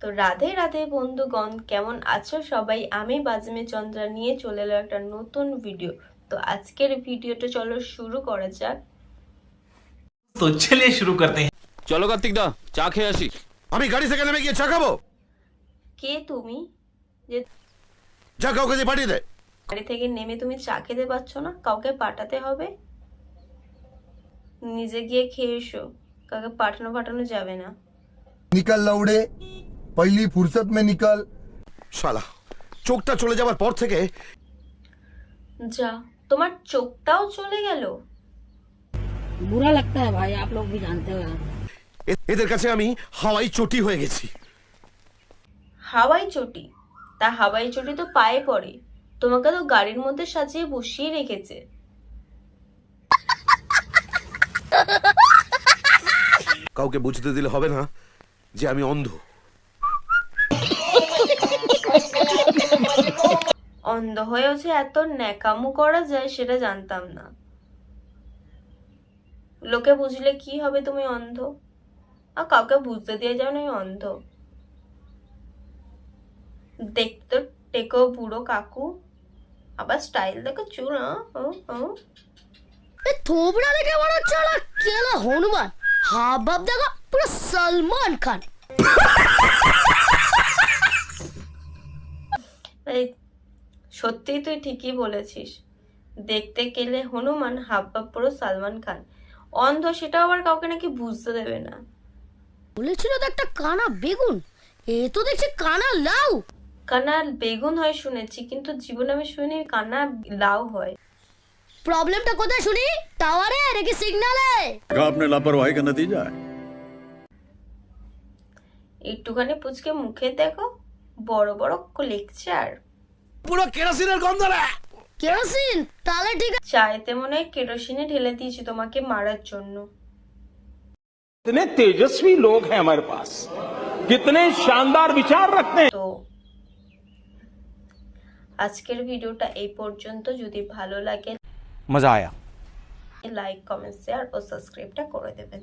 তো রাধে রাধে বন্ধুগণ, কেমন আছো সবাই? আমি বাজমে চন্দ্রা নিয়ে চলে এলো একটা নতুন ভিডিও। তো আজকের ভিডিওটা চলো শুরু করা যাক। तो चलिए शुरू करते हैं। চলো কার্তিক দা, চা খেয়ে আসি। আমি গাড়ি থেকে নেমে গিয়ে চা খাবো? কে তুমি যে যা কাউকে দিয়ে পাঠিয়ে দে। গাড়ি থেকে নেমে তুমি চা খেতে পারছো না? কাউকে পাঠাতে হবে, নিজে গিয়ে খেয়ে এসো। কাউকে পাঠানো যাবে না। निकल लौड़े, पहली फुर्सत में निकल। শালা চোখটা চলে যাবার পর থেকে যা, তোমার চোখটাও চলে গেল। बुरा लगता है भाई, आप लोग भी जानते हो यार। এদের কাছে আমি হাওয়াই চটি হয়ে গেছি। হাওয়াই চটি? তা হাওয়াই চটি তো পায়ে পড়ে, তোমাকে তো গাড়ির মধ্যে সাজিয়ে বসিয়ে রেখেছে। কাউকে বুঝতে দিলে হবে না যে আমি অন্ধ। অন্ধ হয়েও যে এত ন্যাকামো করা যায় সেটা জানতাম না। লোকে বুঝলে কি হবে তুমি অন্ধ, আর কাউকে বুঝতে দিয়ে যাও না অন্ধ। দেখতে টেকো বুড়ো কাকু, আবার স্টাইল দেখো চুল। थोबड़ा देखे बड़ा चला केला हनुमान, हाँ बाप देखो पूरा सलमान खान। এই সত্যি তুই ঠিকই বলেছিস, দেখতে গেলে হনুমান, হাবভাব পুরো সালমান খান। অন্ধ সেটা আবার কাউকে নাকি বুঝতে দেবে না। বলেছিল তো একটা কানা বেগুন, এ তো দেখছি কানা লাউ। কানা বেগুন হয় শুনেছি, কিন্তু জীবনে আমি শুনি কানা লাউ হয়। প্রবলেমটা কোথায় শুনি? টাওয়ারে নাকি সিগন্যালে? आपने लापरवाही का नतीजा है। একটুখানি পুচকে মুখে দেখো, বড় বড় লেকচার। পুরো কেরোসিনের গন্ধ রে। কেরোসিন? তাহলে ঠিক আছে। চায়েতে মনে হয় কেরোসিনে ঢেলে দিয়েছি তোমাকে মারার জন্য। कितने तेजस्वी लोग हैं हमारे पास, कितने शानदार विचार रखते हैं। তো আজকের ভিডিওটা এই পর্যন্ত। যদি ভালো লাগে মজা আয়া। লাইক, কমেন্ট, শেয়ার ও সাবস্ক্রাইবটা করে দেবেন।